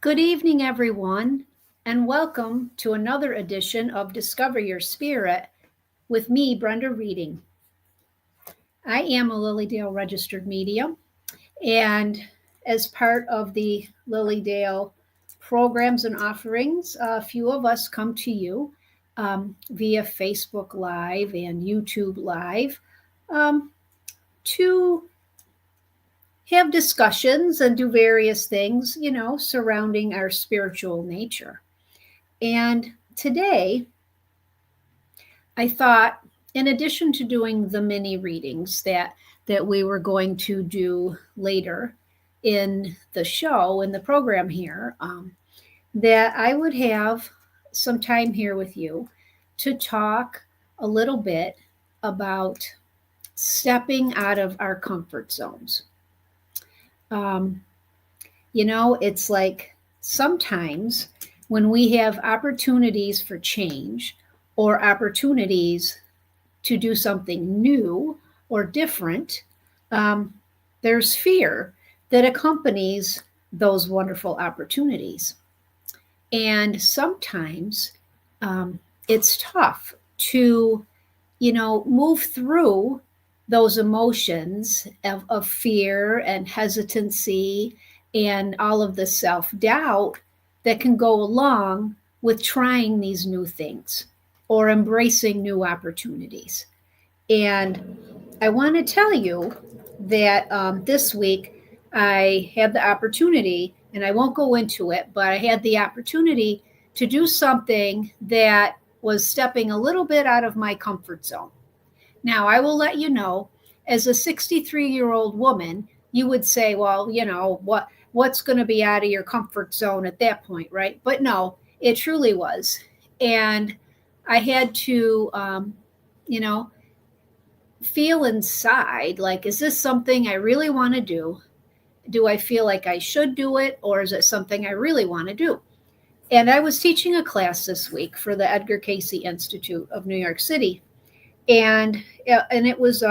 Good evening, everyone, and welcome to another edition of Discover Your Spirit with me, Brenda Reading. I am a Lilydale registered medium, and as part of the Lilydale programs and offerings, a few of us come to you via Facebook Live and YouTube Live to have discussions and do various things, surrounding our spiritual nature. And today, I thought, in addition to doing the mini readings that we were going to do later in the show, in the program here, that I would have some time here with you to talk a little bit about stepping out of our comfort zones. It's like sometimes when we have opportunities for change or opportunities to do something new or different, there's fear that accompanies those wonderful opportunities. And sometimes it's tough to, move through those emotions of fear and hesitancy and all of the self-doubt that can go along with trying these new things or embracing new opportunities. And I want to tell you that this week I had the opportunity, and I won't go into it, but I had the opportunity to do something that was stepping a little bit out of my comfort zone. Now, I will let you know, as a 63-year-old woman, you would say, well, what's going to be out of your comfort zone at that point, right? But no, it truly was. And I had to, feel inside, like, is this something I really want to do? Do I feel like I should do it? Or is it something I really want to do? And I was teaching a class this week for the Edgar Cayce Institute of New York City. And it was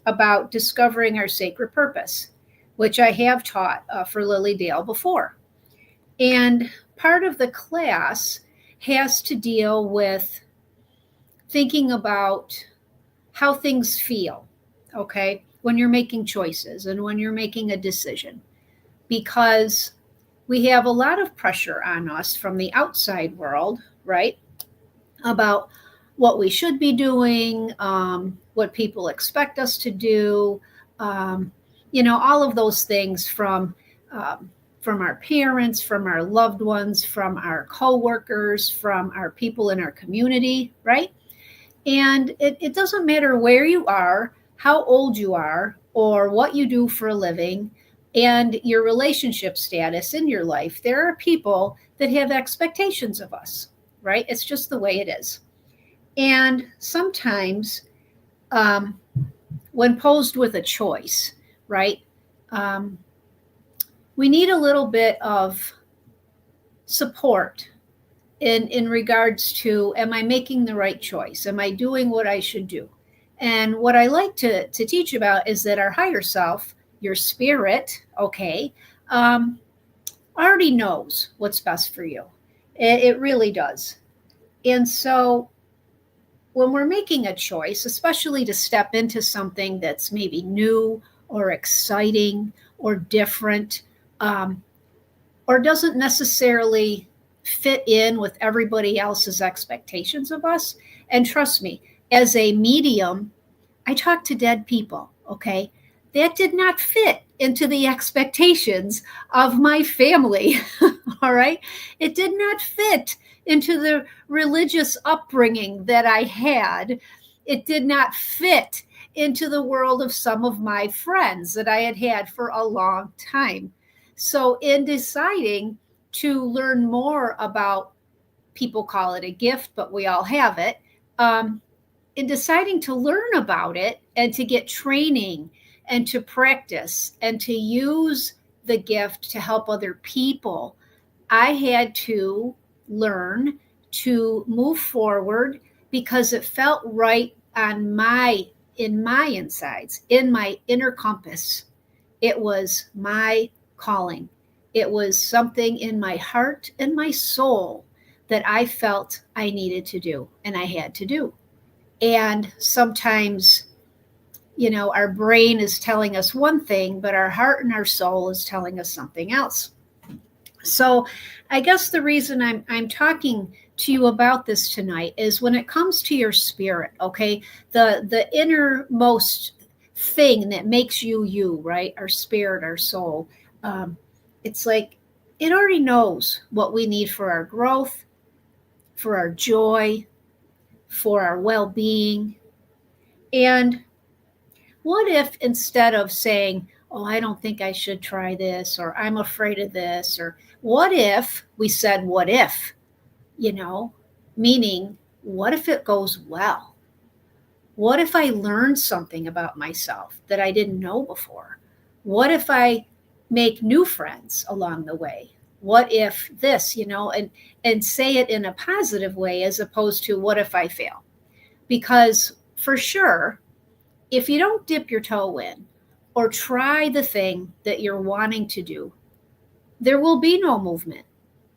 about discovering our sacred purpose, which I have taught for Lilydale before. And part of the class has to deal with thinking about how things feel, okay, when you're making choices and when you're making a decision. Because we have a lot of pressure on us from the outside world, right, about what we should be doing, what people expect us to do, all of those things from our parents, from our loved ones, from our coworkers, from our people in our community, right? And it doesn't matter where you are, how old you are, or what you do for a living, and your relationship status in your life. There are people that have expectations of us, right? It's just the way it is. And sometimes when posed with a choice, right, we need a little bit of support in regards to, am I making the right choice? Am I doing what I should do? And what I like to teach about is that our higher self, your spirit, okay, already knows what's best for you. It really does. And so when we're making a choice, especially to step into something that's maybe new or exciting or different, or doesn't necessarily fit in with everybody else's expectations of us. And trust me, as a medium, I talk to dead people, okay? That did not fit into the expectations of my family, all right? It did not fit into the religious upbringing that I had. It did not fit into the world of some of my friends that I had for a long time. So in deciding to learn more about, people call it a gift, but we all have it, in deciding to learn about it and to get training and to practice and to use the gift to help other people, I had to learn to move forward because it felt right in my insides, in my inner compass. It was my calling. It was something in my heart and my soul that I felt I needed to do and I had to do. And sometimes, our brain is telling us one thing, but our heart and our soul is telling us something else. So I guess the reason I'm talking to you about this tonight is when it comes to your spirit, okay, the innermost thing that makes you, right? Our spirit, our soul. It's like it already knows what we need for our growth, for our joy, for our well-being. And what if instead of saying, oh, I don't think I should try this, or I'm afraid of this, or what if we said, what if, you know, meaning, what if it goes well? What if I learned something about myself that I didn't know before? What if I make new friends along the way? What if this, and say it in a positive way as opposed to what if I fail? Because for sure, if you don't dip your toe in or try the thing that you're wanting to do, there will be no movement.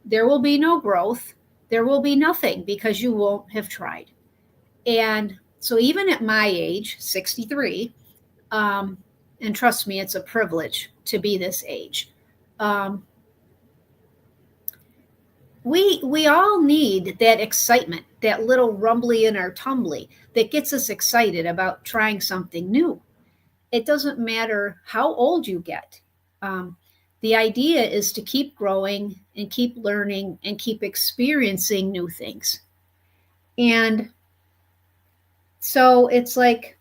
There will be no growth. There will be nothing because you won't have tried. And so, even at my age, 63, and trust me, it's a privilege to be this age. Um, we all need that excitement, that little rumbly in our tumbly that gets us excited about trying something new. It doesn't matter how old you get. Um, the idea is to keep growing and keep learning and keep experiencing new things. And so it's like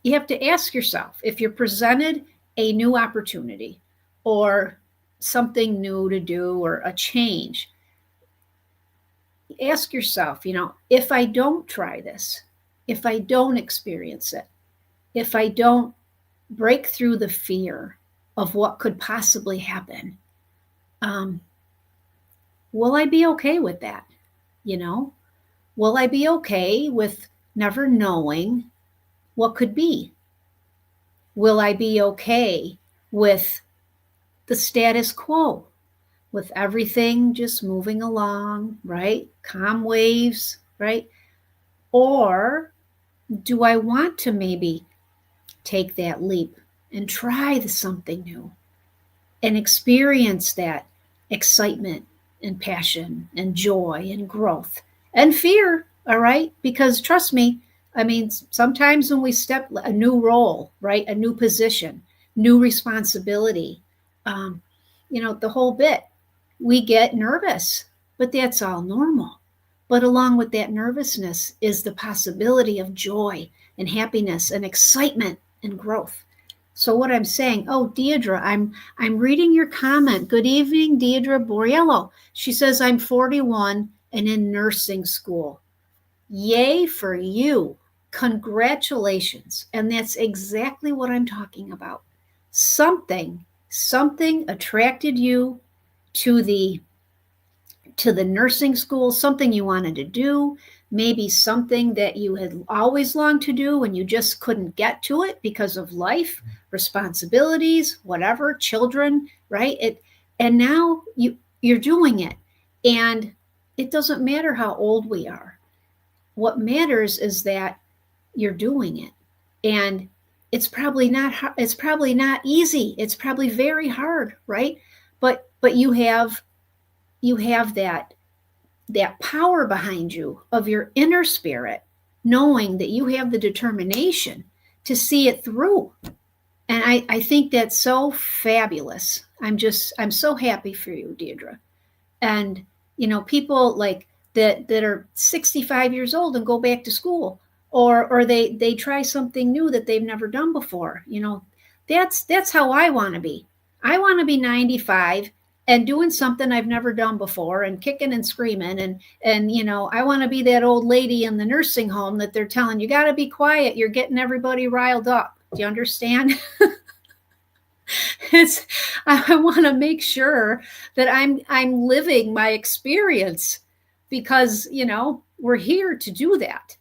you have to ask yourself if you're presented a new opportunity or something new to do or a change, ask yourself, if I don't try this, if I don't experience it, if I don't break through the fear of what could possibly happen, um, will I be okay with that? You know, will I be okay with never knowing what could be? Will I be okay with the status quo, with everything just moving along, right? Calm waves, right? Or do I want to maybe take that leap and try something new and experience that excitement and passion and joy and growth and fear? All right. Because trust me, I mean, sometimes when we step a new role, right, a new position, new responsibility, um, the whole bit, we get nervous, but that's all normal. But along with that nervousness is the possibility of joy and happiness and excitement and growth. So what I'm saying, oh, Deidre, I'm reading your comment. Good evening, Deidre Borriello. She says, I'm 41 and in nursing school. Yay for you. Congratulations. And that's exactly what I'm talking about. Something attracted you to the nursing school, something you wanted to do, maybe something that you had always longed to do and you just couldn't get to it because of life, responsibilities, whatever, children, right? And now you're doing it. And it doesn't matter how old we are. What matters is that you're doing it. And it's probably not easy. It's probably very hard, right? But you have that power behind you of your inner spirit, knowing that you have the determination to see it through. And I think that's so fabulous. I'm so happy for you, Deirdre. And people like that are 65 years old and go back to school, or they try something new that they've never done before. That's how I want to be. I want to be 95 and doing something I've never done before and kicking and screaming, and I want to be that old lady in the nursing home that they're telling you got to be quiet, you're getting everybody riled up. Do you understand? I want to make sure that I'm living my experience, because we're here to do that.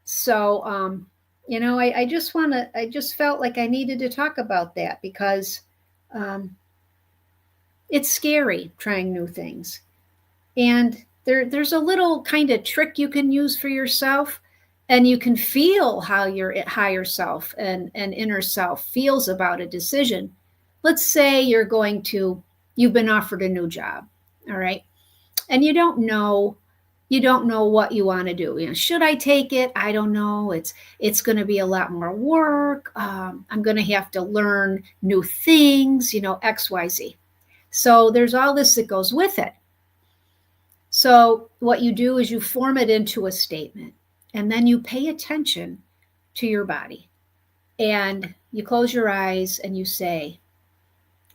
So I just felt like I needed to talk about that because It's scary trying new things. And there's a little kind of trick you can use for yourself, and you can feel how your higher self and inner self feels about a decision. Let's say you've been offered a new job, all right? And you don't know what you want to do. Should I take it? I don't know. It's going to be a lot more work. I'm going to have to learn new things, XYZ. So there's all this that goes with it. So what you do is you form it into a statement, and then you pay attention to your body, and you close your eyes and you say,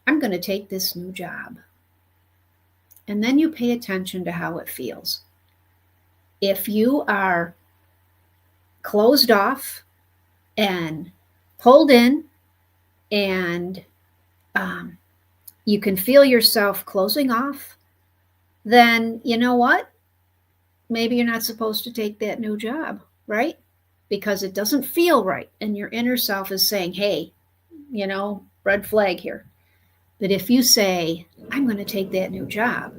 I'm going to take this new job. And then you pay attention to how it feels. If you are closed off and pulled in, and you can feel yourself closing off, then you know what? Maybe you're not supposed to take that new job, right? Because it doesn't feel right. And your inner self is saying, hey, red flag here. But if you say, I'm going to take that new job,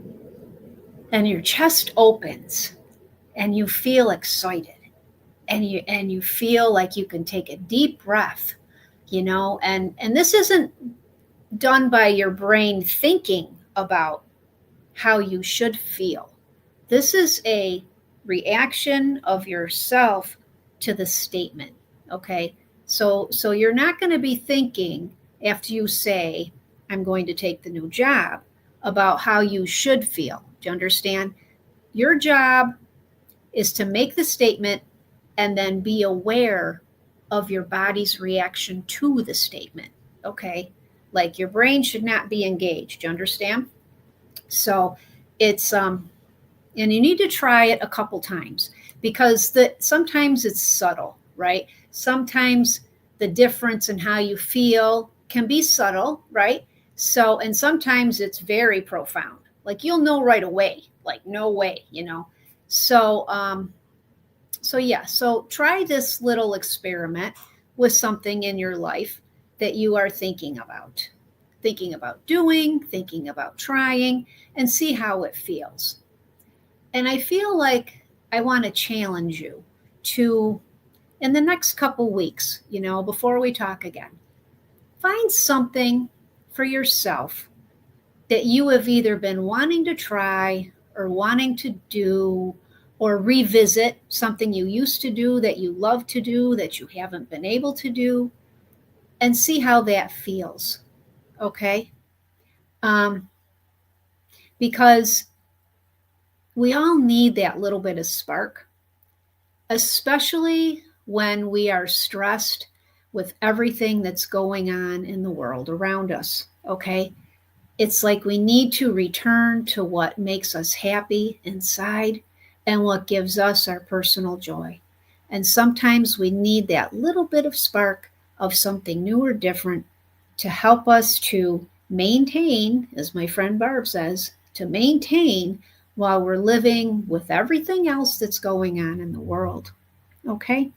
and your chest opens and you feel excited, and you feel like you can take a deep breath, and this isn't done by your brain thinking about how you should feel. This is a reaction of yourself to the statement, okay? So you're not going to be thinking after you say, I'm going to take the new job, about how you should feel. Do you understand? Your job is to make the statement and then be aware of your body's reaction to the statement, okay? Like your brain should not be engaged. Do you understand? So it's and you need to try it a couple times, because sometimes it's subtle, right? Sometimes the difference in how you feel can be subtle, right? So, and sometimes it's very profound. Like you'll know right away, like no way, So, so try this little experiment with something in your life that you are thinking about doing, thinking about trying, and see how it feels. And I feel like I want to challenge you to, in the next couple weeks, before we talk again, find something for yourself that you have either been wanting to try or wanting to do, or revisit something you used to do that you love to do that you haven't been able to do, and see how that feels. Okay? Because we all need that little bit of spark, especially when we are stressed with everything that's going on in the world around us. Okay? It's like we need to return to what makes us happy inside and what gives us our personal joy. And sometimes we need that little bit of spark of something new or different to help us to maintain, as my friend Barb says, to maintain while we're living with everything else that's going on in the world. Okay?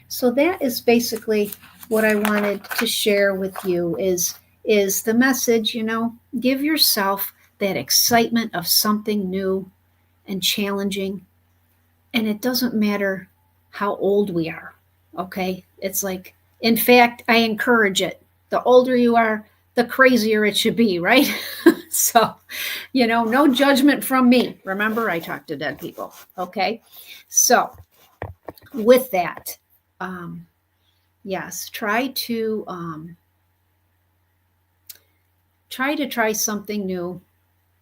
So that is basically what I wanted to share with you is the message, give yourself that excitement of something new and challenging. And it doesn't matter how old we are. Okay? It's like, in fact, I encourage it. The older you are, the crazier it should be, right? So, no judgment from me. Remember, I talk to dead people. Okay? So, with that, yes, try to try something new,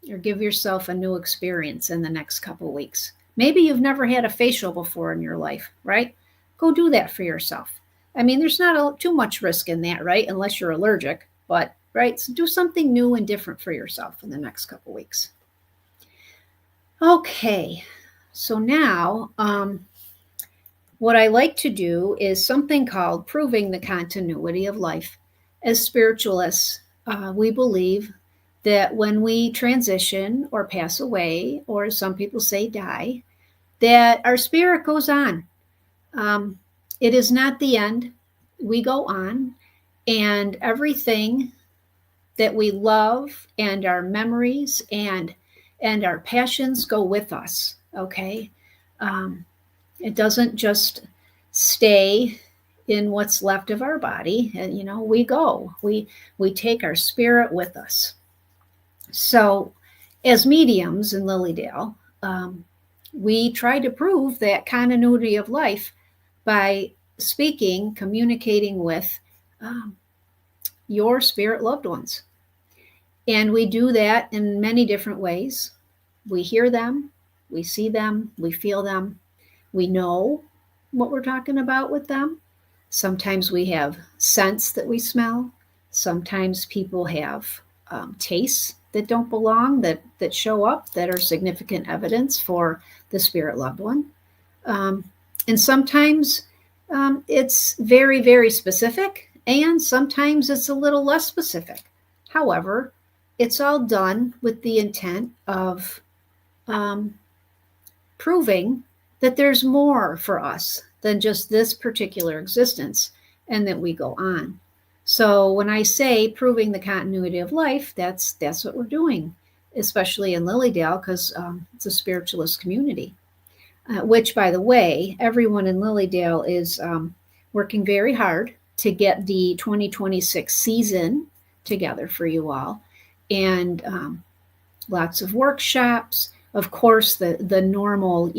or give yourself a new experience in the next couple of weeks. Maybe you've never had a facial before in your life, right? Go do that for yourself. I mean, there's not too much risk in that, right? Unless you're allergic, but right? So do something new and different for yourself in the next couple of weeks. Okay, so now what I like to do is something called proving the continuity of life. As spiritualists, we believe that when we transition or pass away, or some people say die, that our spirit goes on. It is not the end. We go on, and everything that we love, and our memories and our passions go with us. Okay. Um, it doesn't just stay in what's left of our body. And, we take our spirit with us. So, as mediums in Lilydale, we try to prove that continuity of life by speaking, communicating with um, your spirit loved ones. And we do that in many different ways. We hear them, we see them, we feel them, we know what we're talking about with them. Sometimes we have scents that we smell. Sometimes people have tastes that don't belong, that show up, that are significant evidence for the spirit loved one. Um, and sometimes it's very, very specific, and sometimes it's a little less specific. However, it's all done with the intent of um, proving that there's more for us than just this particular existence, and that we go on. So when I say proving the continuity of life, that's what we're doing, especially in Lilydale, because it's a spiritualist community. Which, by the way, everyone in Lilydale is working very hard to get the 2026 season together for you all, and lots of workshops. Of course, the normal,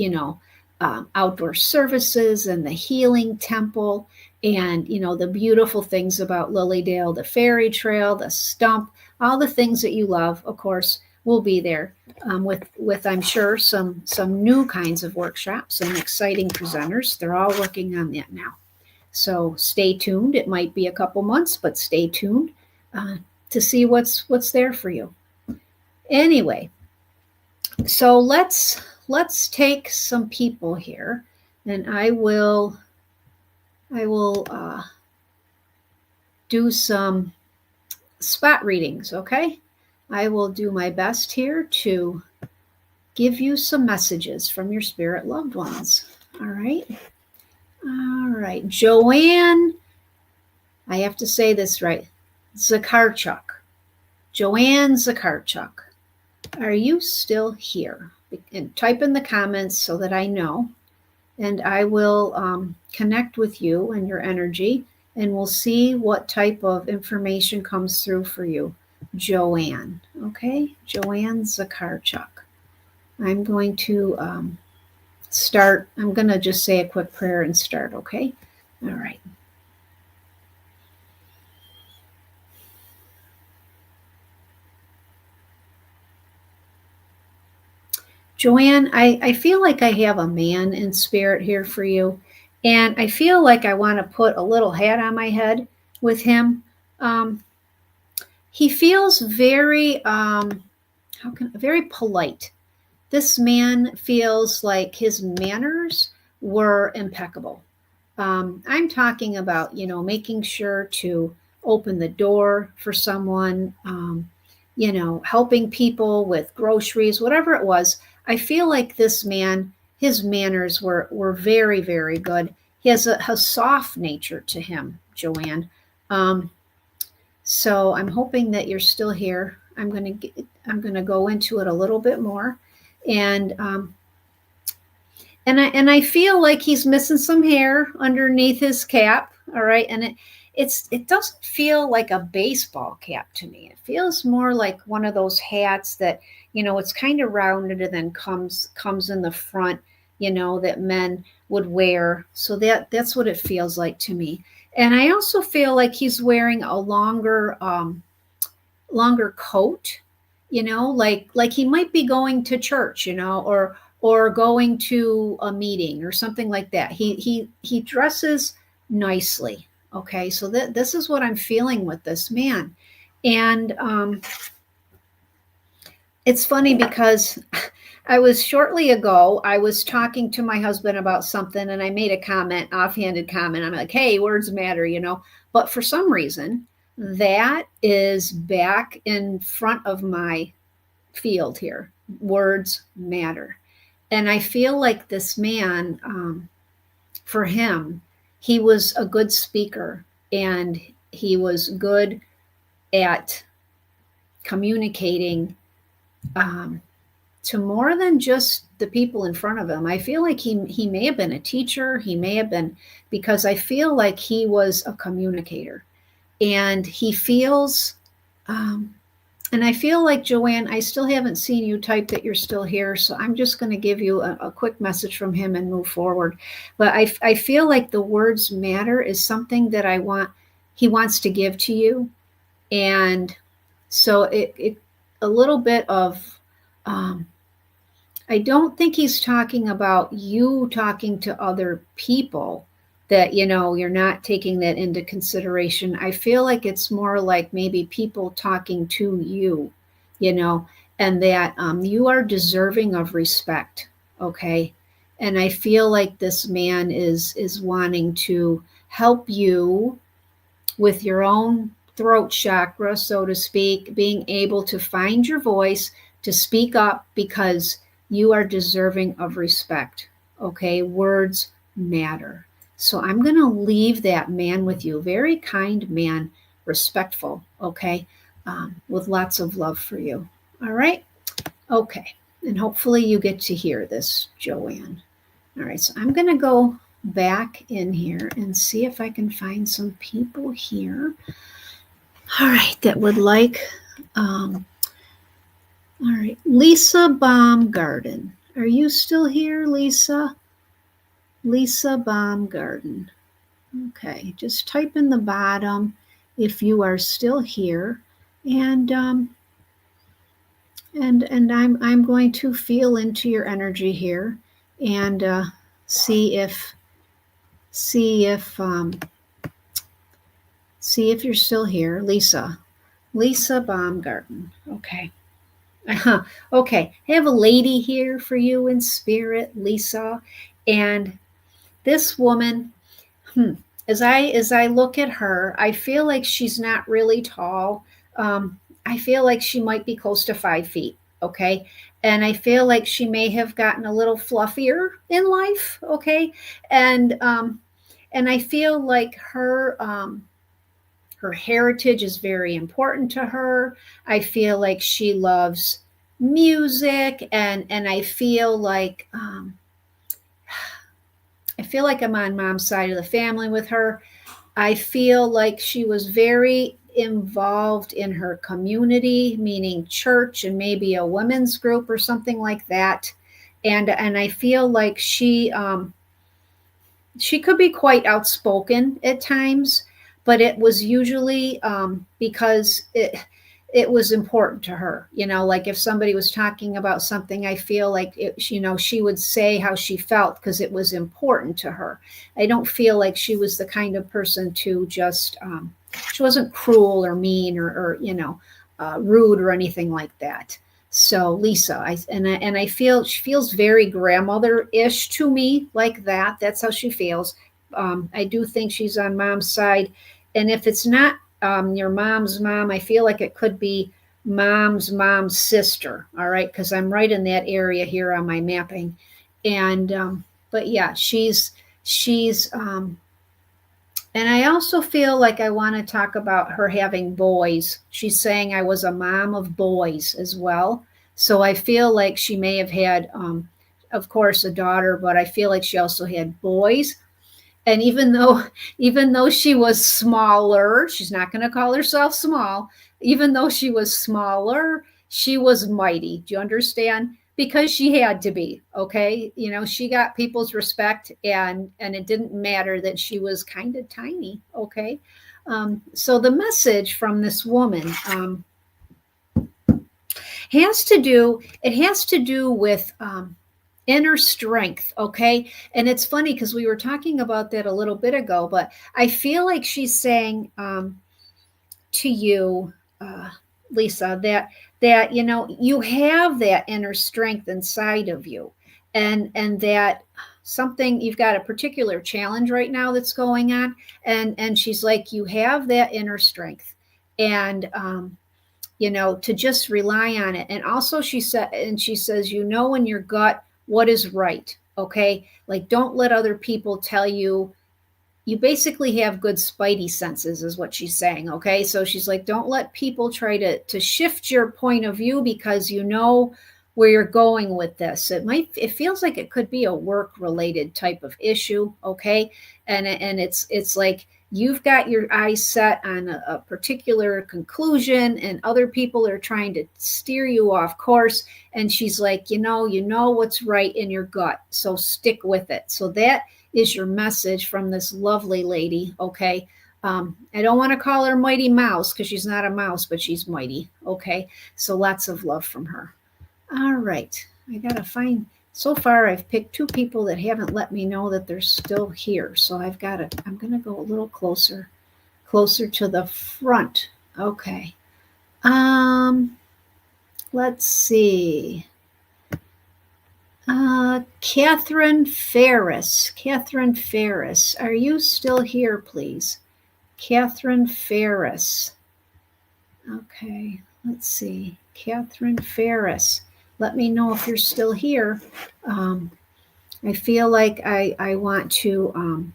outdoor services and the healing temple, and the beautiful things about Lilydale, the fairy trail, the stump, all the things that you love. Of course, will be there with I'm sure some new kinds of workshops and exciting presenters. They're all working on that now. So stay tuned. It might be a couple months, but stay tuned to see what's there for you. Anyway, so let's take some people here, and I will do some spot readings. Okay, I will do my best here to give you some messages from your spirit loved ones. All right. Joanne, I have to say this right. Zakarchuk. Joanne Zakarchuk. Are you still here? And type in the comments so that I know. And I will connect with you and your energy, and we'll see what type of information comes through for you. Joanne. Okay? Joanne Zakarchuk. I'm going to start. I'm going to just say a quick prayer and start, okay? All right. Joanne, I feel like I have a man in spirit here for you, and I feel like I want to put a little hat on my head with him. He feels very, very polite. This man feels like his manners were impeccable. I'm talking about, making sure to open the door for someone, helping people with groceries, whatever it was. I feel like this man, his manners were very, very good. He has a soft nature to him, Joanne. So I'm hoping that you're still here. I'm gonna go into it a little bit more, and I feel like he's missing some hair underneath his cap. All right, and it doesn't feel like a baseball cap to me. It feels more like one of those hats that it's kind of rounded and then comes in the front, that men would wear. So that's what it feels like to me. And I also feel like he's wearing a longer coat, like he might be going to church, or going to a meeting or something like that. He dresses nicely. Okay, so this is what I'm feeling with this man. And it's funny because I was talking to my husband about something, and I made a comment, offhanded comment. I'm like, hey, words matter, But for some reason, that is back in front of my field here. Words matter. And I feel like this man, for him, he was a good speaker, and he was good at communicating to more than just the people in front of him. I feel like he may have been a teacher. He may have been, because I feel like he was a communicator, and he feels, and I feel like, Joanne, I still haven't seen you type that you're still here. So I'm just going to give you a quick message from him and move forward. But I feel like the words matter is something that he wants to give to you. And so it a little bit of, I don't think he's talking about you talking to other people, that, you're not taking that into consideration. I feel like it's more like maybe people talking to you, and that you are deserving of respect. Okay. And I feel like this man is wanting to help you with your own throat chakra, so to speak, being able to find your voice, to speak up, because you are deserving of respect. Okay. Words matter. So I'm going to leave that man with you. Very kind man, respectful. Okay. With lots of love for you. All right. Okay. And hopefully you get to hear this, Joanne. All right. So I'm going to go back in here and see if I can find some people here. All right. That would like, all right. Lisa Baumgarten. Are you still here, Lisa? Lisa Baumgarten. Okay, just type in the bottom if you are still here, and I'm going to feel into your energy here and see if you're still here, Lisa Baumgarten. Okay. Okay, I have a lady here for you in spirit, Lisa, and this woman, as I look at her, I feel like she's not really tall. I feel like she might be close to 5 feet. Okay. And I feel like she may have gotten a little fluffier in life. Okay. And I feel like her heritage is very important to her. I feel like she loves music, and I feel like I'm on mom's side of the family with her. I feel like she was very involved in her community, meaning church and maybe a women's group or something like that. And I feel like she could be quite outspoken at times, but it was usually because it was important to her. Like if somebody was talking about something, I feel like she would say how she felt because it was important to her. I don't feel like she was the kind of person to just, she wasn't cruel or mean or rude or anything like that. So Lisa, I feel she feels very grandmother-ish to me, like that. That's how she feels. I do think she's on mom's side. And if it's not your mom's mom, I feel like it could be mom's sister. All right. Because I'm right in that area here on my mapping. And, but yeah, she's, and I also feel like I want to talk about her having boys. She's saying I was a mom of boys as well. So I feel like she may have had, of course, a daughter, but I feel like she also had boys. And even though she was smaller, she's not going to call herself small. Even though she was smaller, she was mighty. Do you understand? Because she had to be. Okay, she got people's respect, and it didn't matter that she was kind of tiny. Okay, so the message from this woman has to do with inner strength. Okay. And it's funny because we were talking about that a little bit ago, but I feel like she's saying to you, Lisa, that you have that inner strength inside of you, and that something, you've got a particular challenge right now that's going on, and she's like, you have that inner strength, and to just rely on it. And also she says, in your gut what is right. Okay. Like, don't let other people tell you you basically have good spidey senses is what she's saying. Okay. So she's like, don't let people try to shift your point of view because you know where you're going with this. It feels like it could be a work related type of issue. Okay. And it's like you've got your eyes set on a particular conclusion and other people are trying to steer you off course. And she's like, you know what's right in your gut. So stick with it. So that is your message from this lovely lady. Okay. I don't want to call her Mighty Mouse because she's not a mouse, but she's mighty. Okay. So lots of love from her. All right. I got to find, so far I've picked 2 people that haven't let me know that they're still here. So I'm going to go a little closer to the front. Okay. Let's see. Catherine Ferris. Catherine Ferris. Are you still here, please? Catherine Ferris. Okay, let's see. Catherine Ferris. Let me know if you're still here. I feel like I want to.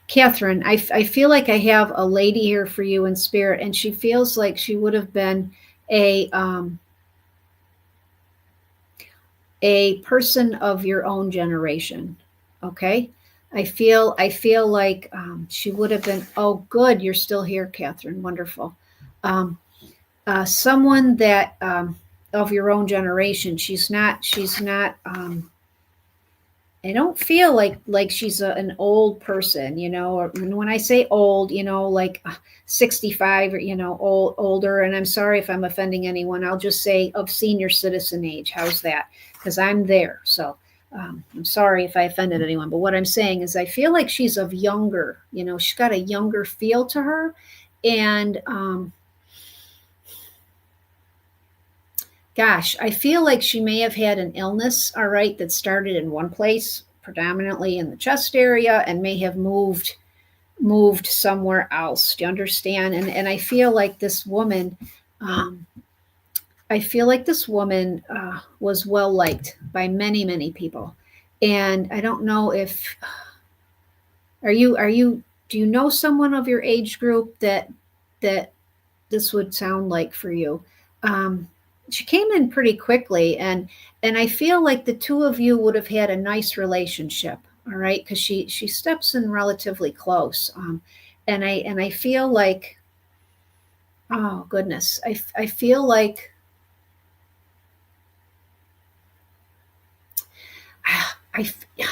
Catherine, I feel like I have a lady here for you in spirit, and she feels like she would have been a person of your own generation. Okay. I feel like she would have been. Oh, good, you're still here, Catherine. Wonderful. Someone that of your own generation. She's not. I don't feel like she's an old person, or when I say old, like 65 or older. And I'm sorry if I'm offending anyone. I'll just say of senior citizen age. How's that? Because I'm there. So I'm sorry if I offended anyone. But what I'm saying is I feel like she's of younger. She's got a younger feel to her, and gosh, I feel like she may have had an illness, all right, that started in one place, predominantly in the chest area, and may have moved somewhere else. Do you understand? And I feel like this woman, was well liked by many, many people. And I don't know if do you know someone of your age group that this would sound like for you? She came in pretty quickly, and I feel like the 2 of you would have had a nice relationship. All right, because she steps in relatively close, and I feel like, oh goodness, I feel like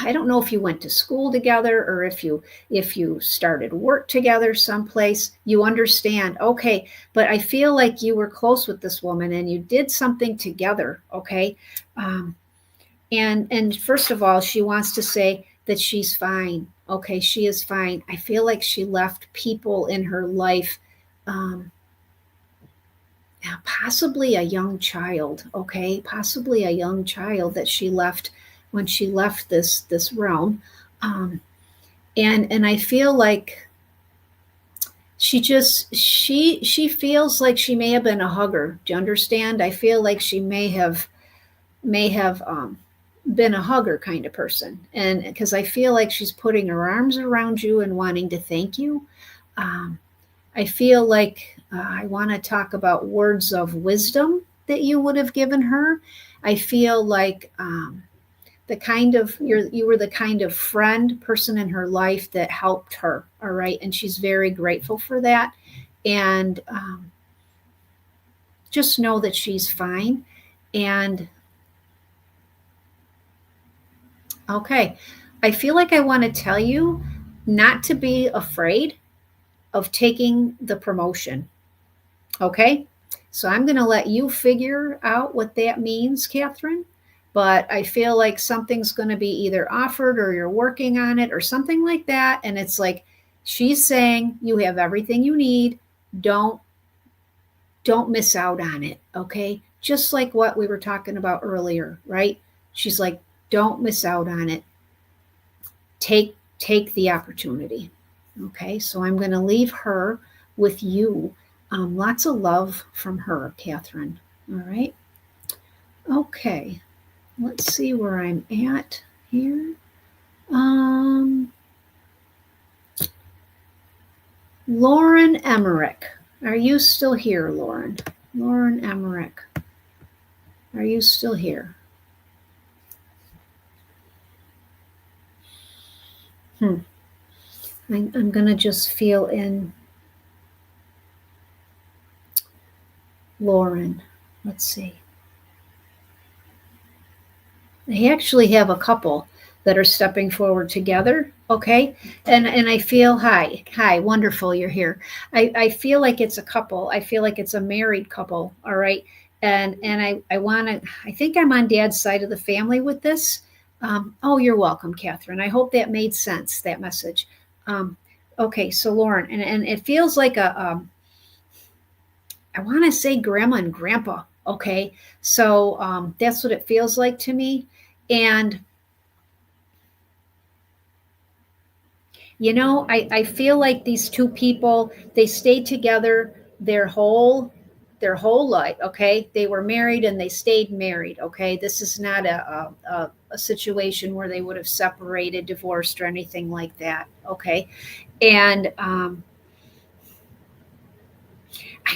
I don't know if you went to school together or if you started work together someplace. You understand, okay? But I feel like you were close with this woman and you did something together, okay? And first of all, she wants to say that she's fine. Okay, she is fine. I feel like she left people in her life, possibly a young child. Okay, possibly a young child that she left when she left this realm, and I feel like she feels like she may have been a hugger. Do you understand? I feel like she may have been a hugger kind of person, and because I feel like she's putting her arms around you and wanting to thank you. I feel like I want to talk about words of wisdom that you would have given her. I feel like you were the kind of person in her life that helped her. All right, and she's very grateful for that. And just know that she's fine. And okay, I feel like I want to tell you not to be afraid of taking the promotion. Okay, so I'm going to let you figure out what that means, Catherine. But I feel like something's going to be either offered or you're working on it or something like that. And it's like she's saying you have everything you need. Don't miss out on it. Okay, just like what we were talking about earlier, right? She's like, don't miss out on it. Take the opportunity. Okay, so I'm going to leave her with you. Lots of love from her, Catherine. All right. Okay. Let's see where I'm at here. Um, Lauren Emmerich. Are you still here, Lauren? Lauren Emmerich. Are you still here? Hmm. I'm going to just feel in Lauren. Let's see. I actually have a couple that are stepping forward together. Okay. And I feel, hi, wonderful, you're here. I feel like it's a couple. I feel like it's a married couple. All right. And I want to, I think I'm on dad's side of the family with this. Oh, you're welcome, Catherine. I hope that made sense, that message. Um, okay. So Lauren, and it feels like I want to say grandma and grandpa. Okay. So that's what it feels like to me. And I feel like these two people, they stayed together their whole life. Okay. They were married and they stayed married. Okay. This is not a situation where they would have separated, divorced, or anything like that. Okay. And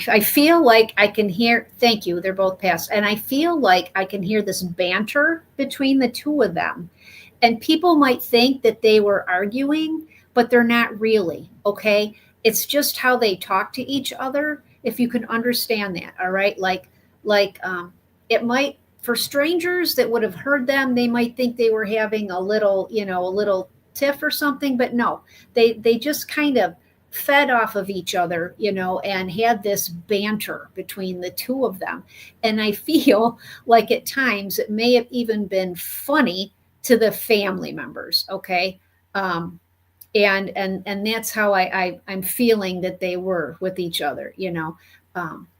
I feel like I can hear, thank you, they're both passed. And I feel like I can hear this banter between the two of them. And people might think that they were arguing, but they're not really. Okay. It's just how they talk to each other. If you can understand that. All right. Like, it might, for strangers that would have heard them, they might think they were having a little tiff or something, but no, they just kind of fed off of each other, and had this banter between the two of them. And I feel like at times it may have even been funny to the family members. Okay. Um, and that's how I'm feeling that they were with each other,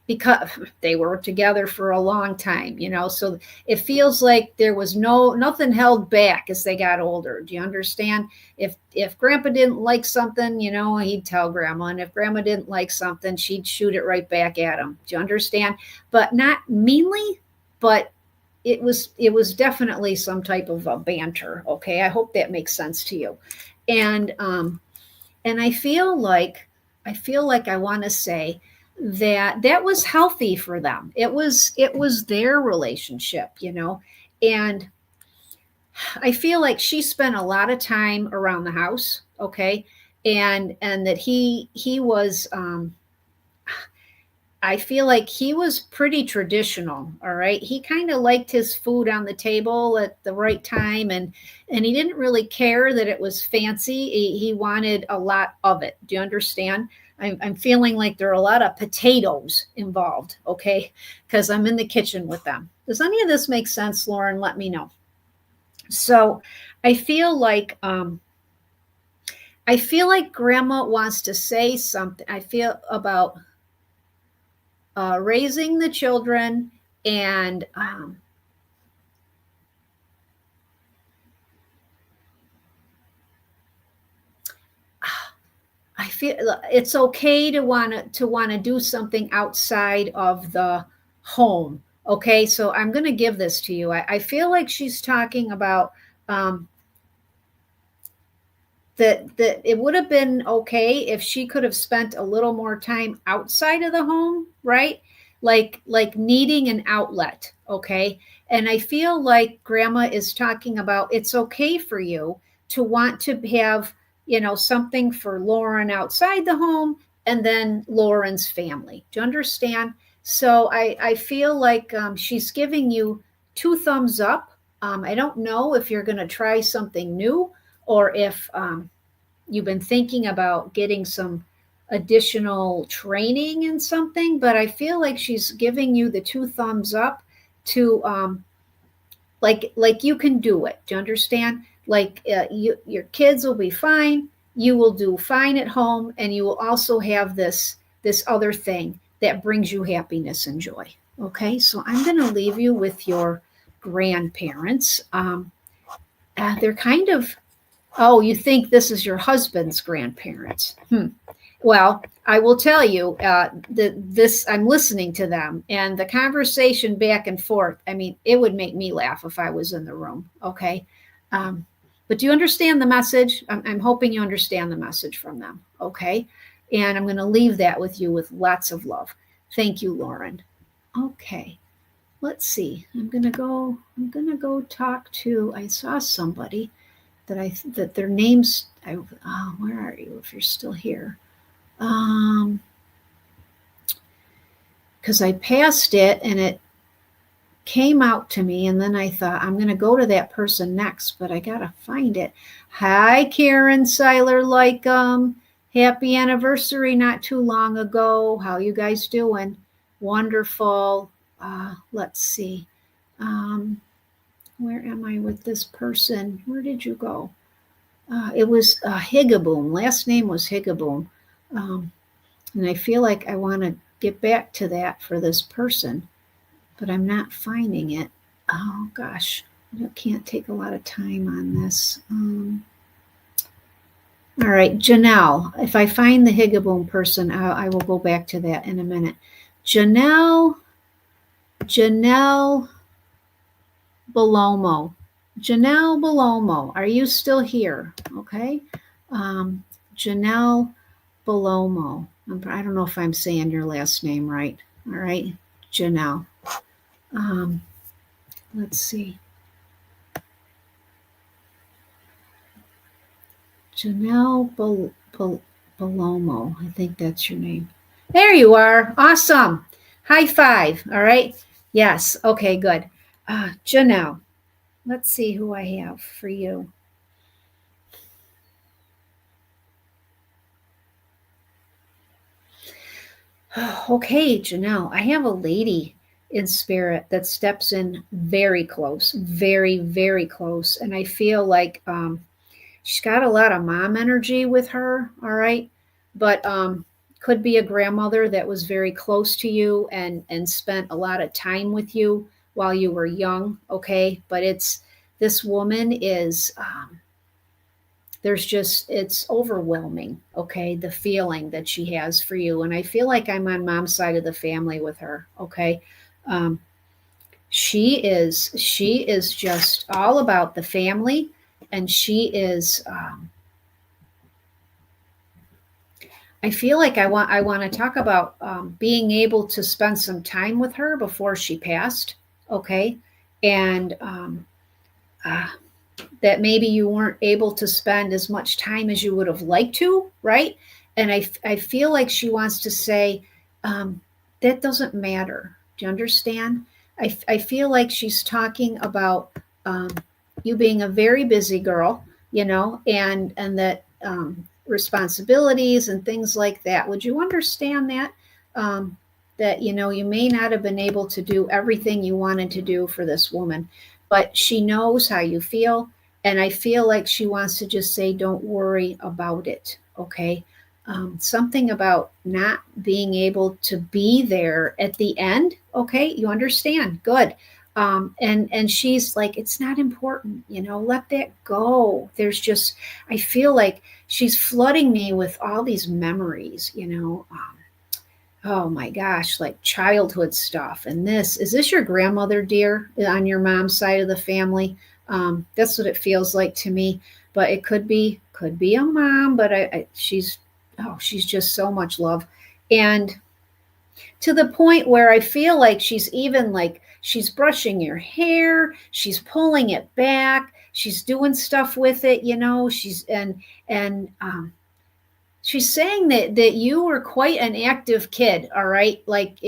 because they were together for a long time, so it feels like there was nothing held back as they got older. Do you understand? If grandpa didn't like something, he'd tell grandma, and if grandma didn't like something, she'd shoot it right back at him. Do you understand? But not meanly, but it was definitely some type of a banter. Okay, I hope that makes sense to you. And I feel like I want to say that was healthy for them. It was their relationship, and I feel like she spent a lot of time around the house. Okay. And that he was, I feel like he was pretty traditional. All right. He kind of liked his food on the table at the right time, and he didn't really care that it was fancy. He wanted a lot of it. Do you understand? I'm feeling like there are a lot of potatoes involved. Okay. Because I'm in the kitchen with them. Does any of this make sense, Lauren? Let me know. So I feel like, grandma wants to say something. I feel about raising the children, and I feel it's okay to want to do something outside of the home. Okay, so I'm going to give this to you. I feel like she's talking about, um, that it would have been okay if she could have spent a little more time outside of the home, right? Like needing an outlet. Okay. And I feel like grandma is talking about it's okay for you to want to have, something for Lauren outside the home, and then Lauren's family. Do you understand? So I feel like, she's giving you two thumbs up. I don't know if you're going to try something new, or if, you've been thinking about getting some additional training in something, but I feel like she's giving you the two thumbs up to, like you can do it. Do you understand? Like, your kids will be fine. You will do fine at home, and you will also have this other thing that brings you happiness and joy. Okay, so I'm going to leave you with your grandparents. They're kind of, oh, you think this is your husband's grandparents? Well, I will tell you, this, I'm listening to them and the conversation back and forth. I mean, it would make me laugh if I was in the room. Okay. Um, But do you understand the message? I'm hoping you understand the message from them. Okay. And I'm going to leave that with you with lots of love. Thank you, Lauren. Okay. Let's see. I'm going to go talk to, I saw somebody that their names, where are you if you're still here? Because I passed it and it came out to me, and then I thought I'm going to go to that person next, but I got to find it. Hi, Karen Seiler, happy anniversary not too long ago. How you guys doing? Wonderful. Let's see. Where am I with this person? Where did you go? It was Higaboom. Last name was Higaboom. And I feel like I want to get back to that for this person, but I'm not finding it. Oh, gosh. I can't take a lot of time on this. All right, Janelle. If I find the Higaboom person, I will go back to that in a minute. Janelle Belomo. Janelle Belomo, are you still here? Okay. Janelle Belomo. I don't know if I'm saying your last name right. All right, Janelle. Let's see. Janelle Belomo. I think that's your name. There you are. Awesome. High five. All right. Yes. Okay, good. Janelle. Let's see who I have for you. Okay, Janelle, I have a lady in spirit that steps in very close, very, very close. And I feel like she's got a lot of mom energy with her, all right? But could be a grandmother that was very close to you and spent a lot of time with you while you were young, okay? But this woman is it's overwhelming, okay, the feeling that she has for you. And I feel like I'm on mom's side of the family with her, okay. She is just all about the family, and she is I feel like I want to talk about being able to spend some time with her before she passed, okay, and that maybe you weren't able to spend as much time as you would have liked to, right? And I feel like she wants to say, that doesn't matter. Do you understand? I feel like she's talking about you being a very busy girl, and that responsibilities and things like that. Would you understand that? That, you may not have been able to do everything you wanted to do for this woman, but she knows how you feel. And I feel like she wants to just say, don't worry about it. Okay. Something about not being able to be there at the end. Okay. You understand. Good. And she's like, it's not important, let that go. I feel like she's flooding me with all these memories, oh my gosh, like childhood stuff. And is this your grandmother, dear, on your mom's side of the family? That's what it feels like to me, but it could be a mom, but she's just so much love. And to the point where I feel like she's even she's brushing your hair, she's pulling it back, she's doing stuff with it, she's saying that you were quite an active kid, all right? Like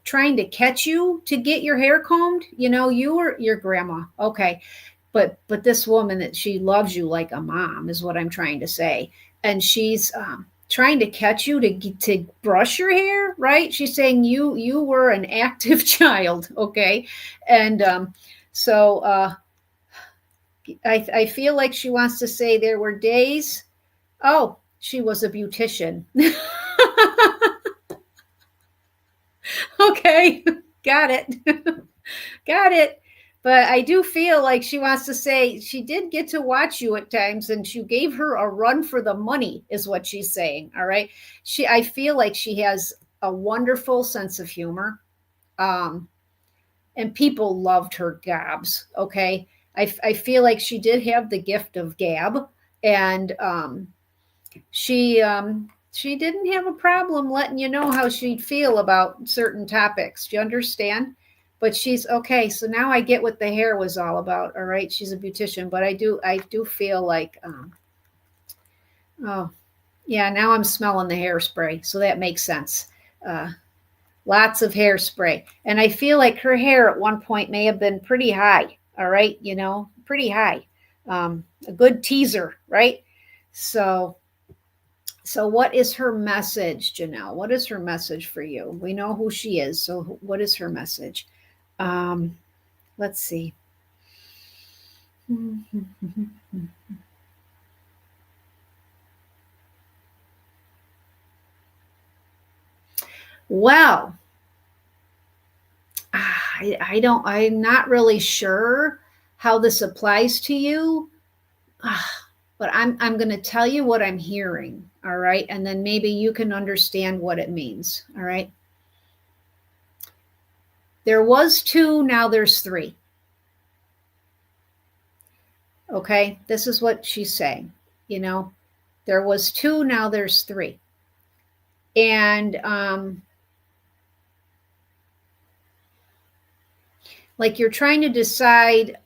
trying to catch you to get your hair combed, you were your grandma. Okay. But this woman, that she loves you like a mom is what I'm trying to say. And she's trying to catch you to brush your hair, right? She's saying you were an active child, okay? And so I feel like she wants to say there were days. Oh, she was a beautician. Okay, got it. Got it. But I do feel like she wants to say she did get to watch you at times, and you gave her a run for the money is what she's saying. All right. I feel like she has a wonderful sense of humor. And people loved her gobs. Okay. I feel like she did have the gift of gab, and she didn't have a problem letting you know how she'd feel about certain topics. Do you understand? But she's okay. So now I get what the hair was all about. All right, she's a beautician, but I do feel like, oh yeah, now I'm smelling the hairspray, so that makes sense. Uh, Lots of hairspray, and I feel like her hair at one point may have been pretty high. All right, pretty high. A good teaser, right? So what is her message, Janelle? What is her message for you? We know who she is. So what is her message? Let's see. Well, I'm not really sure how this applies to you. But I'm going to tell you what I'm hearing, all right? And then maybe you can understand what it means, all right? There was 2, now there's 3. Okay, this is what she's saying. There was 2, now there's 3. And like you're trying to decide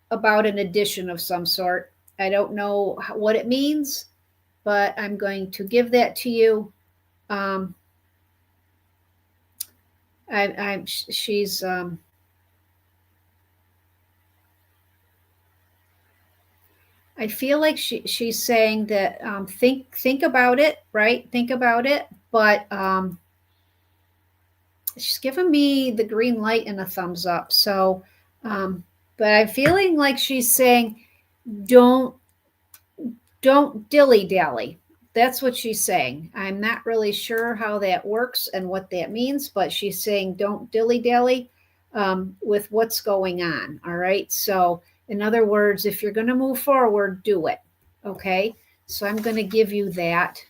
about an addition of some sort. I don't know what it means, but I'm going to give that to you. She's I feel like she's saying that think about it, right? Think about it, but she's giving me the green light and a thumbs up. So, but I'm feeling like she's saying, don't dilly-dally. That's what she's saying. I'm not really sure how that works and what that means, but she's saying don't dilly-dally with what's going on. All right. So, in other words, if you're going to move forward, do it. Okay. So I'm going to give you that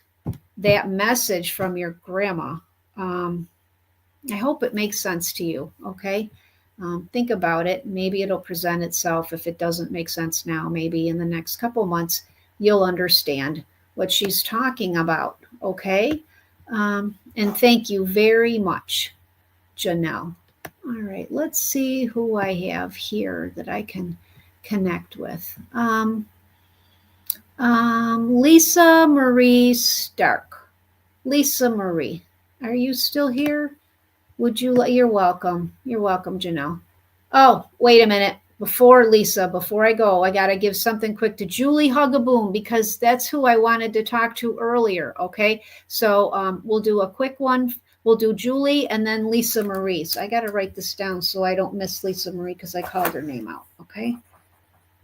message from your grandma. I hope it makes sense to you. Okay. Think about it. Maybe it'll present itself. If it doesn't make sense now, maybe in the next couple months, you'll understand what she's talking about. Okay. And thank you very much, Janelle. All right. Let's see who I have here that I can connect with. Lisa Marie Stark. Lisa Marie, are you still here? You're welcome. You're welcome, Janelle. Oh, wait a minute. Before I go, I got to give something quick to Julie Hugaboom because that's who I wanted to talk to earlier. Okay. So we'll do a quick one. We'll do Julie and then Lisa Marie. So I got to write this down so I don't miss Lisa Marie because I called her name out. Okay.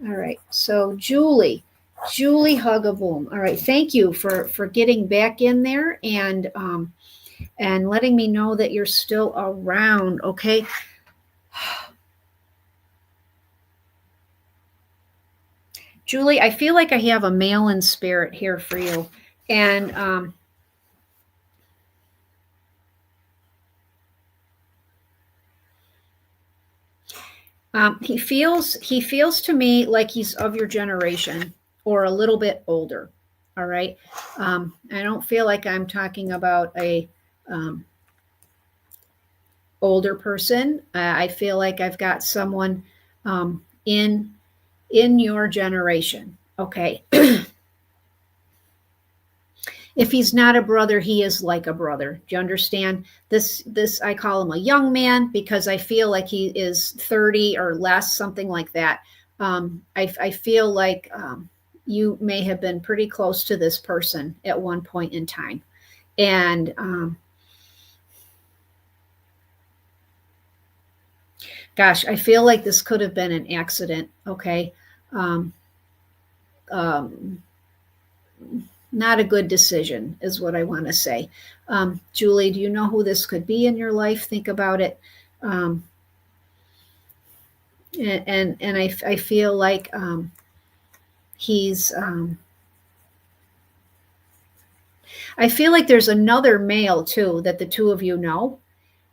All right. So Julie Hugaboom. All right. Thank you for getting back in there and letting me know that you're still around. Okay. Julie, I feel like I have a male in spirit here for you. And he feels to me like he's of your generation or a little bit older. All right. I don't feel like I'm talking about a older person. I feel like I've got someone in your generation. Okay. If he's not a brother, he is like a brother. Do you understand? This I call him a young man because I feel like he is 30 or less, something like that. I feel like you may have been pretty close to this person at one point in time. And gosh, I feel like this could have been an accident. Okay. Not a good decision is what I want to say. Julie, do you know who this could be in your life? Think about it. And I feel like he's I feel like there's another male too that the two of you know.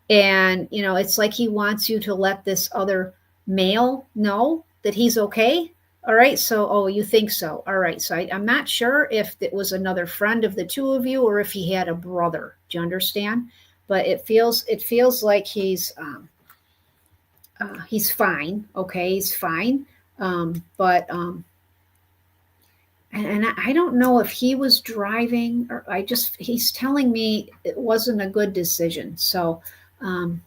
And it's like he wants you to let this other male know that he's okay? All right. So, oh, you think so? All right. So I'm not sure if it was another friend of the two of you or if he had a brother. Do you understand? But it feels like he's fine. Okay, he's fine. But and I don't know if he was driving or he's telling me it wasn't a good decision. So, um,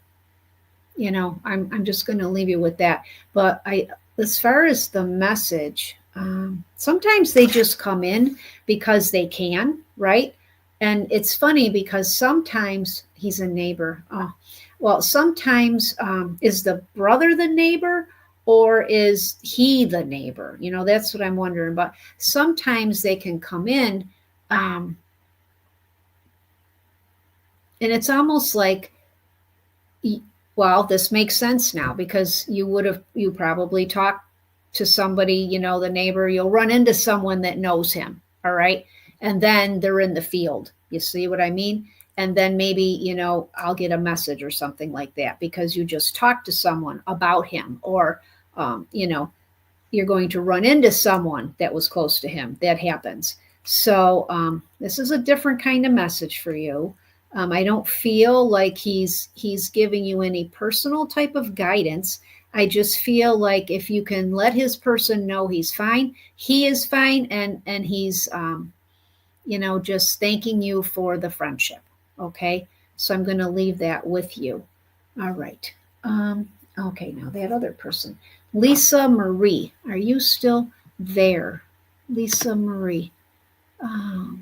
I'm just going to leave you with that. But as far as the message, sometimes they just come in because they can, right? And it's funny because sometimes he's a neighbor. Oh, well, sometimes is the brother the neighbor or is he the neighbor? That's what I'm wondering. But sometimes they can come in, um, and it's almost like, well, this makes sense now because you probably talked to somebody, the neighbor, you'll run into someone that knows him. All right. And then they're in the field. You see what I mean? And then maybe, I'll get a message or something like that because you just talked to someone about him or, you're going to run into someone that was close to him. That happens. So this is a different kind of message for you. I don't feel like he's giving you any personal type of guidance. I just feel like if you can let his person know he's fine, he is fine, and he's just thanking you for the friendship. Okay, so I'm going to leave that with you. All right. Okay, now that other person, Lisa Marie, are you still there? Lisa Marie.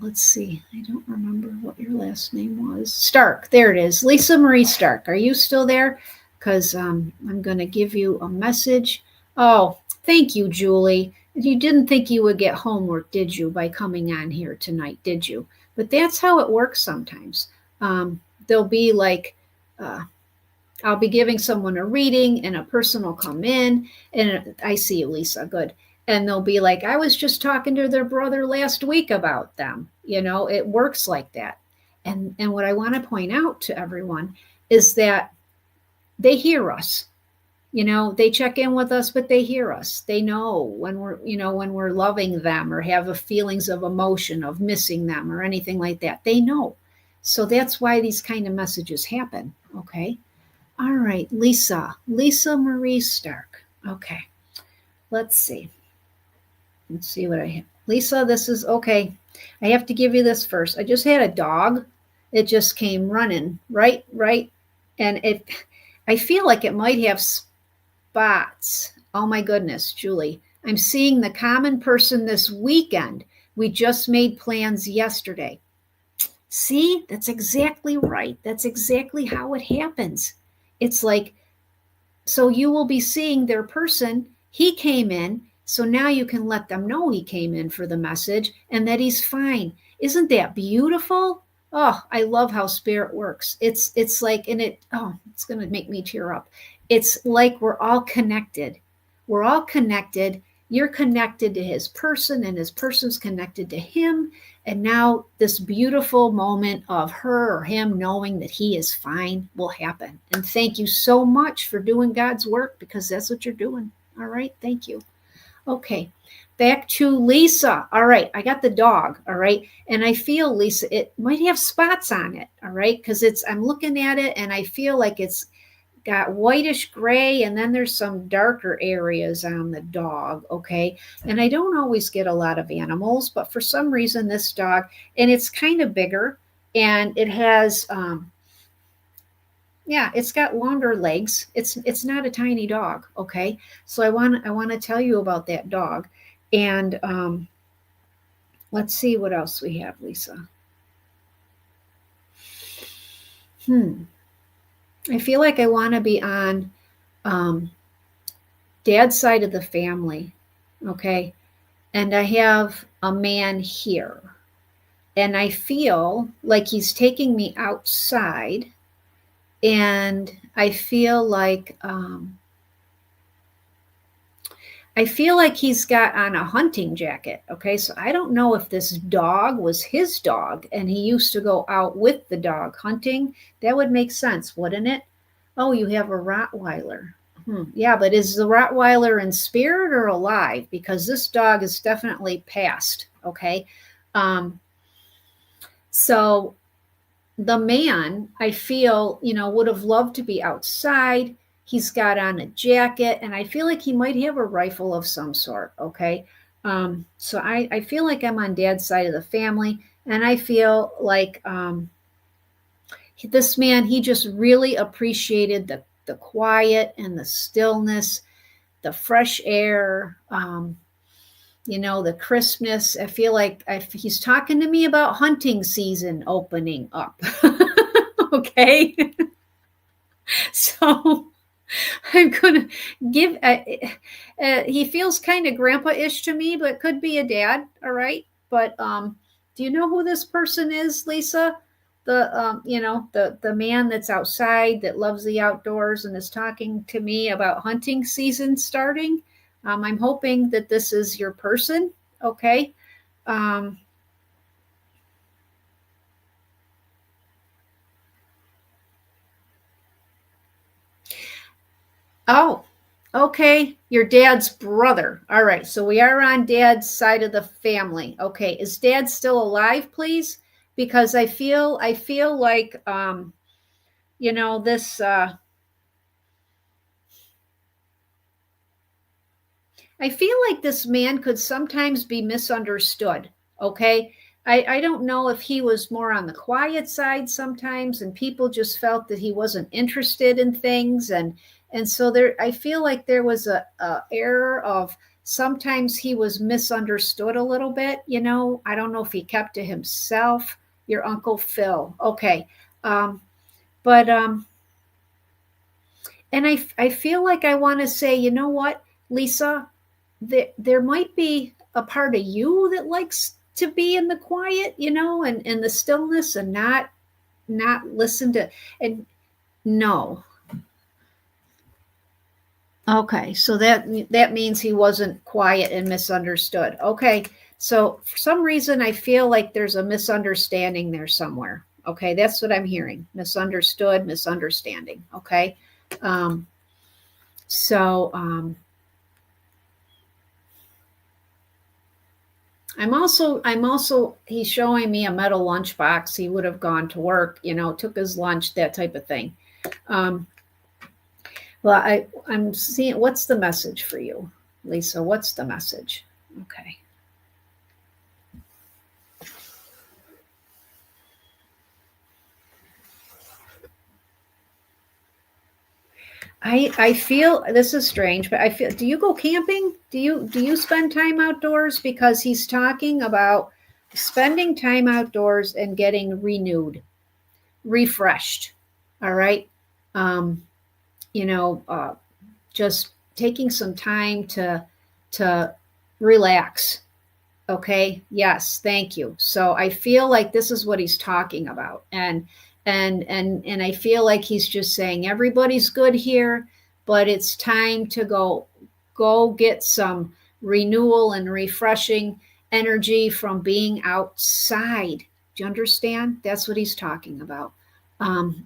Let's see. I don't remember what your last name was. Stark. There it is. Lisa Marie Stark. Are you still there? Because I'm going to give you a message. Oh, thank you, Julie. You didn't think you would get homework, did you, by coming on here tonight, did you? But that's how it works sometimes. There'll be like, I'll be giving someone a reading and a person will come in and I see you, Lisa. Good. And they'll be like, I was just talking to their brother last week about them. It works like that. And what I want to point out to everyone is that they hear us. They check in with us, but they hear us. They know when we're loving them or have a feelings of emotion of missing them or anything like that. They know. So that's why these kind of messages happen. Okay. All right, Lisa Marie Stark. Okay, let's see what I have. Lisa, this is okay. I have to give you this first. I just had a dog. It just came running right, and I feel like it might have spots. Oh my goodness, Julie. I'm seeing the common person this weekend. We just made plans yesterday. See, that's exactly right. That's exactly how it happens. It's like, so you will be seeing their person. He came in. So now you can let them know he came in for the message and that he's fine. Isn't that beautiful? Oh, I love how spirit works. It's like, and it's going to make me tear up. It's like we're all connected. We're all connected. You're connected to his person and his person's connected to him. And now this beautiful moment of her or him knowing that he is fine will happen. And thank you so much for doing God's work because that's what you're doing. All right. Thank you. Okay. Back to Lisa. All right. I got the dog. All right. And I feel, Lisa, it might have spots on it. All right. Because I'm looking at it and I feel like it's got whitish gray and then there's some darker areas on the dog. Okay. And I don't always get a lot of animals, but for some reason this dog, and it's kind of bigger and it has, it's got longer legs. It's not a tiny dog. Okay. So I want to tell you about that dog. And let's see what else we have, Lisa. I feel like I want to be on dad's side of the family. Okay. And I have a man here. And I feel like he's taking me outside. And I feel like he's got on a hunting jacket. Okay, so I don't know if this dog was his dog and he used to go out with the dog hunting. That would make sense, wouldn't it? Oh, you have a Rottweiler. Yeah, but is the Rottweiler in spirit or alive? Because this dog is definitely passed. Okay. Um, so the man, I feel, would have loved to be outside. He's got on a jacket, and I feel like he might have a rifle of some sort. Okay. So I feel like I'm on dad's side of the family, and I feel like this man, he just really appreciated the quiet and the stillness, the fresh air, the crispness. I feel like he's talking to me about hunting season opening up. Okay. So I'm going to give, he feels kind of grandpa-ish to me, but could be a dad. All right. But do you know who this person is, Lisa? The man that's outside, that loves the outdoors and is talking to me about hunting season starting. I'm hoping that this is your person. Okay. Um, oh, okay. Your dad's brother. All right. So we are on dad's side of the family. Okay. Is dad still alive, please? Because I feel like this I feel like this man could sometimes be misunderstood. Okay. I don't know if he was more on the quiet side sometimes and people just felt that he wasn't interested in things. And so there, I feel like there was a error of sometimes he was misunderstood a little bit. I don't know if he kept to himself. Your Uncle Phil. Okay. Um, but and I feel like I want to say, you know what, Lisa, there might be a part of you that likes to be in the quiet, and the stillness, and not listen to, and no. Okay, so that means he wasn't quiet and misunderstood. Okay, so for some reason I feel like there's a misunderstanding there somewhere. Okay, that's what I'm hearing. Misunderstood, misunderstanding. Okay. Um, so I'm also he's showing me a metal lunchbox. He would have gone to work, took his lunch, that type of thing. Um, well, I'm seeing, what's the message for you, Lisa? What's the message? Okay. I feel this is strange, but I feel, do you go camping? Do you spend time outdoors? Because he's talking about spending time outdoors and getting renewed, refreshed. All right. Um, you know, just taking some time to relax. Okay. Yes, thank you. So I feel like this is what he's talking about. And I feel like he's just saying everybody's good here, but it's time to go get some renewal and refreshing energy from being outside. Do you understand? That's what he's talking about.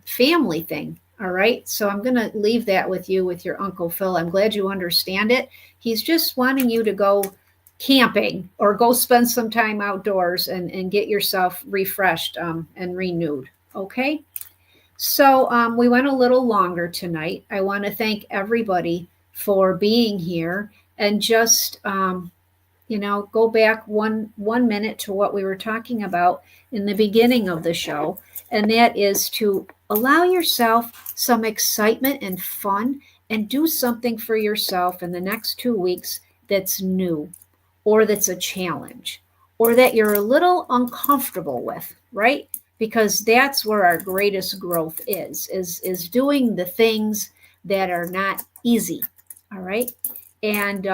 Family thing. All right. So I'm going to leave that with you with your Uncle Phil. I'm glad you understand it. He's just wanting you to go camping or go spend some time outdoors and get yourself refreshed and renewed. Okay. So we went a little longer tonight. I want to thank everybody for being here and just go back one minute to what we were talking about in the beginning of the show, and that is to allow yourself some excitement and fun and do something for yourself in the next 2 weeks that's new, or that's a challenge, or that you're a little uncomfortable with, right? Because that's where our greatest growth is doing the things that are not easy. All right. And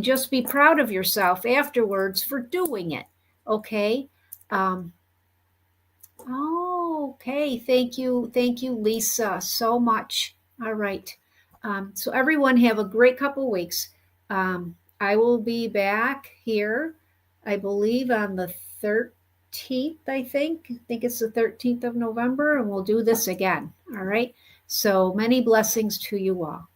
just be proud of yourself afterwards for doing it. Okay. Um, okay. Thank you, Lisa, so much. All right. So everyone have a great couple weeks. I will be back here, I believe, on the 13th, I think. I think it's the 13th of November, and we'll do this again. All right. So many blessings to you all.